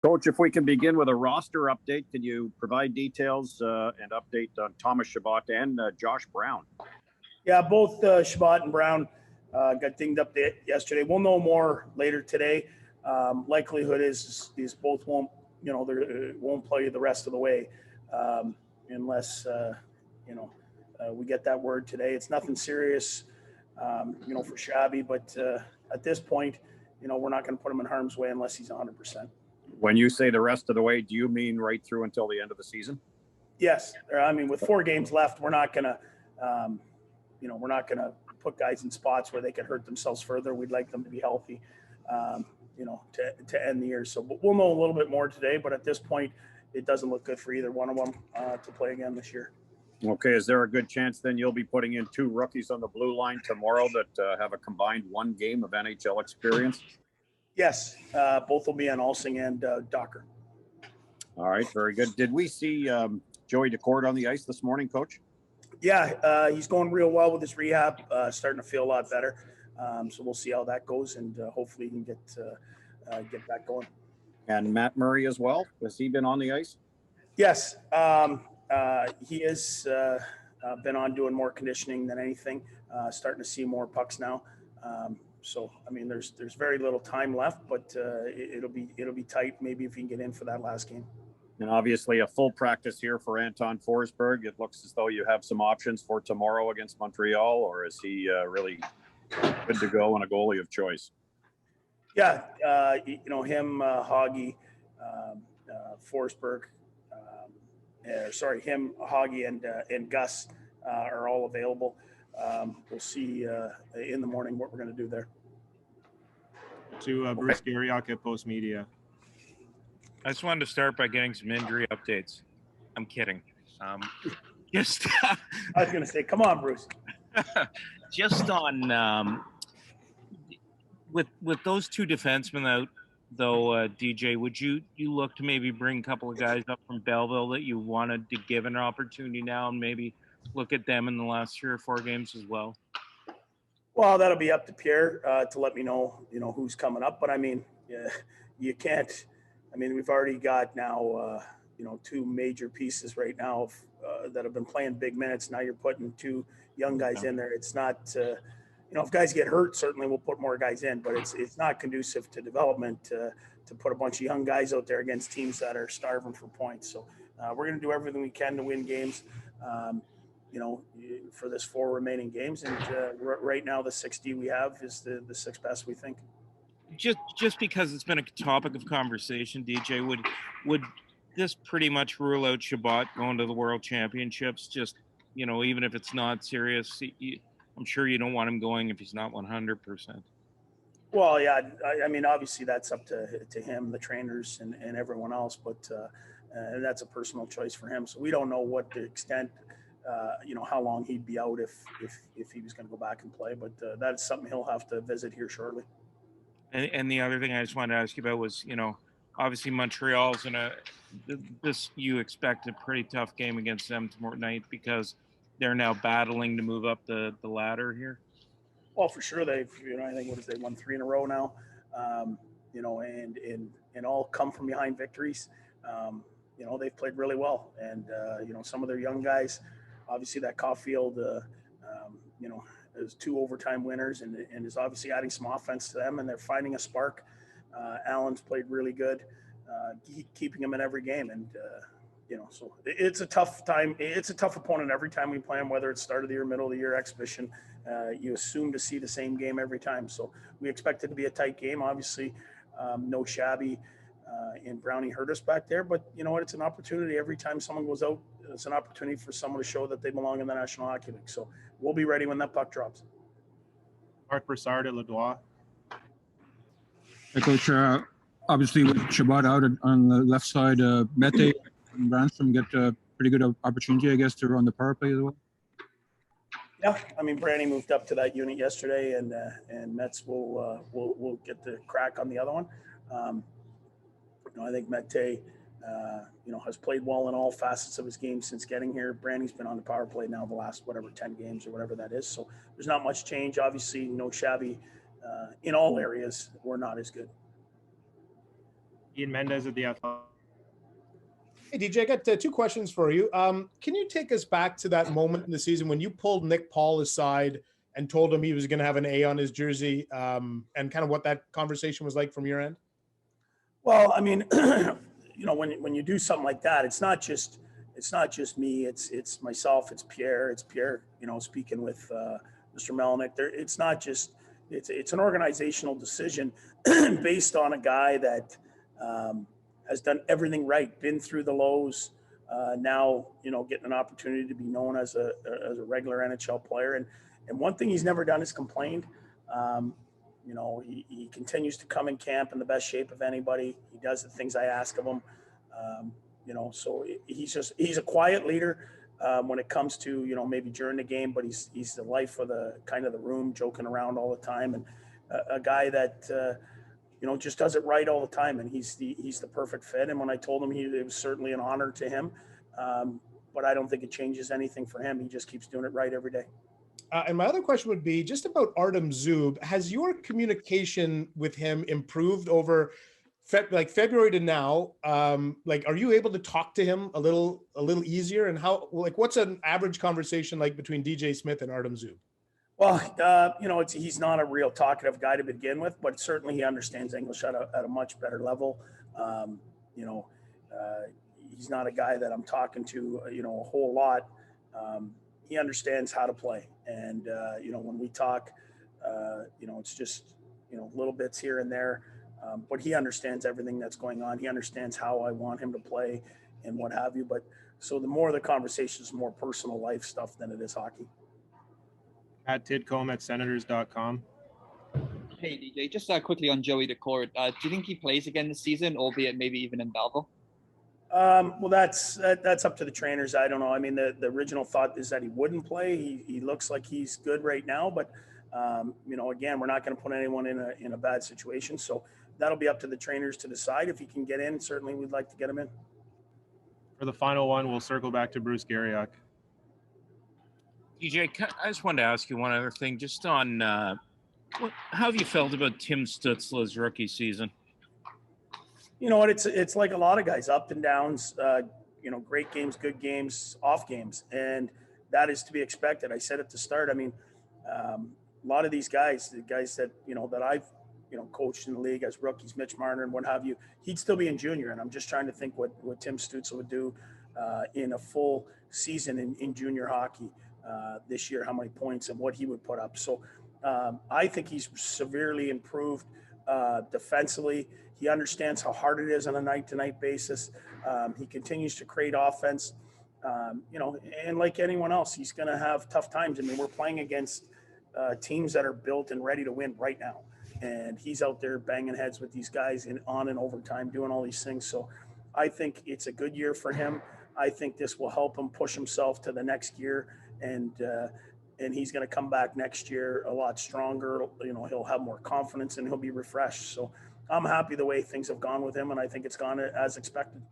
Coach, if we can begin with a roster update, can you provide details and update on Thomas Chabot and Josh Brown? Yeah, both Chabot and Brown got dinged up yesterday. We'll know more later today. Likelihood is both won't play the rest of the way unless we get that word today. It's nothing serious, for Shabby, but at this point, we're not going to put him in harm's way unless he's 100%. When you say the rest of the way, do you mean right through until the end of the season? Yes. I mean, with 4 games left, we're not going to, put guys in spots where they could hurt themselves further. We'd like them to be healthy, to end the year. So we'll know a little bit more today, but at this point, it doesn't look good for either one of them to play again this year. Okay. Is there a good chance then you'll be putting in 2 rookies on the blue line tomorrow that have a combined 1 game of NHL experience? Yes, both will be on Alsing and Docker. All right, very good. Did we see Joey Decourt on the ice this morning, Coach? Yeah, he's going real well with his rehab, starting to feel a lot better. So we'll see how that goes, and hopefully he can get back going. And Matt Murray as well. Has he been on the ice? Yes, he has been on doing more conditioning than anything. Starting to see more pucks now. So I mean, there's very little time left, but it'll be tight. Maybe if he can get in for that last game. And obviously a full practice here for Anton Forsberg. It looks as though you have some options for tomorrow against Montreal, or is he really good to go and a goalie of choice? Yeah, him, Hoggy, Forsberg. Him, Hoggy, and Gus are all available. We'll see in the morning what we're going to do there. To Bruce Garriock at Post Media. I just wanted to start by getting some injury updates. I'm kidding. I was going to say, come on, Bruce. Just on with those 2 defensemen out, though, DJ, would you look to maybe bring a couple of guys up from Belleville that you wanted to give an opportunity now, and maybe look at them in the last 3 or 4 games as well? Well, that'll be up to Pierre to let me know, who's coming up. But I mean, you can't. I mean, we've already got now, 2 major pieces right now that have been playing big minutes. Now you're putting 2 young guys in there. It's not, if guys get hurt, certainly we'll put more guys in. But it's not conducive to development to put a bunch of young guys out there against teams that are starving for points. So we're going to do everything we can to win games. For this 4 remaining games. And right now, the 6D we have is the 6th best, we think. Just because it's been a topic of conversation, DJ, would this pretty much rule out Chabot going to the World Championships? Just, even if it's not serious, I'm sure you don't want him going if he's not 100%. Well, yeah, I mean, obviously that's up to him, the trainers, and everyone else, but and that's a personal choice for him. So we don't know what the extent. How long he'd be out if he was going to go back and play, but that's something he'll have to visit here shortly. And the other thing I just wanted to ask you about was, obviously Montreal's you expect a pretty tough game against them tomorrow night because they're now battling to move up the ladder here. Well, for sure they've, I think they won 3 in a row now, and all come from behind victories. They've played really well, and some of their young guys. Obviously, that Caulfield, is 2 overtime winners and is obviously adding some offense to them, and they're finding a spark. Allen's played really good, keeping him in every game. And, so it's a tough time. It's a tough opponent every time we play them, whether it's start of the year, middle of the year, exhibition. You assume to see the same game every time. So we expect it to be a tight game. Obviously, no Shabby and Brownie hurt us back there, but you know what? It's an opportunity every time someone goes out. It's an opportunity for someone to show that they belong in the National Hockey League. So we'll be ready when that puck drops. Mark Broussard at Loudois. Hey, Coach, obviously with Chabot out on the left side, Mete and Brannstrom get a pretty good opportunity, I guess, to run the power play as well. Yeah, I mean, Brandy moved up to that unit yesterday, and Mets will get the crack on the other one. I think Mete, has played well in all facets of his game since getting here. Brandy's been on the power play now the last 10 games or whatever that is. So there's not much change. Obviously, no Shabby in all areas. We're not as good. Ian Mendez at the Athletic. Hey, DJ, I got two questions for you. Can you take us back to that moment in the season when you pulled Nick Paul aside and told him he was going to have an A on his jersey, and kind of what that conversation was like from your end? Well, I mean, when you do something like that, it's not just me. It's myself. It's Pierre. Speaking with Mr. Melnick. It's not just. It's an organizational decision based on a guy that has done everything right, been through the lows. Now, getting an opportunity to be known as a regular NHL player, and one thing he's never done is complained. He continues to come in camp in the best shape of anybody. He does the things I ask of him. So he's a quiet leader when it comes to, maybe during the game, but he's the life of the room, joking around all the time. And a guy that, just does it right all the time. And he's the perfect fit. And when I told him it was certainly an honor to him. But I don't think it changes anything for him. He just keeps doing it right every day. And my other question would be just about Artem Zub. Has your communication with him improved over February to now? Are you able to talk to him a little easier? And what's an average conversation like between DJ Smith and Artem Zub? Well, he's not a real talkative guy to begin with, but certainly he understands English at a much better level. He's not a guy that I'm talking to, a whole lot. He understands how to play. And, when we talk, it's just, little bits here and there. But he understands everything that's going on. He understands how I want him to play and what have you. But so the more the conversation is more personal life stuff than it is hockey. At Tidcombe at Senators.com. Hey, DJ, just quickly on Joey Decourt. Do you think he plays again this season, albeit maybe even in Belleville? Well, that's up to the trainers. I don't know. I mean, the original thought is that he wouldn't play. He looks like he's good right now, but again, we're not going to put anyone in a bad situation. So that'll be up to the trainers to decide if he can get in. Certainly, we'd like to get him in. For the final one, we'll circle back to Bruce Garriock. DJ, I just wanted to ask you one other thing, just on how have you felt about Tim Stützle's rookie season? You know what? It's like a lot of guys, up and downs. Great games, good games, off games, and that is to be expected. I said at the start. I mean, a lot of these guys, the guys that that I've coached in the league as rookies, Mitch Marner and what have you, he'd still be in junior, and I'm just trying to think what Tim Stützle would do in a full season in junior hockey this year, how many points and what he would put up. So I think he's severely improved defensively. He understands how hard it is on a night-to-night basis. He continues to create offense, and like anyone else, he's going to have tough times. I mean, we're playing against teams that are built and ready to win right now. And he's out there banging heads with these guys on and overtime, doing all these things. So I think it's a good year for him. I think this will help him push himself to the next year. And he's going to come back next year a lot stronger. He'll have more confidence and he'll be refreshed. So I'm happy the way things have gone with him, and I think it's gone as expected.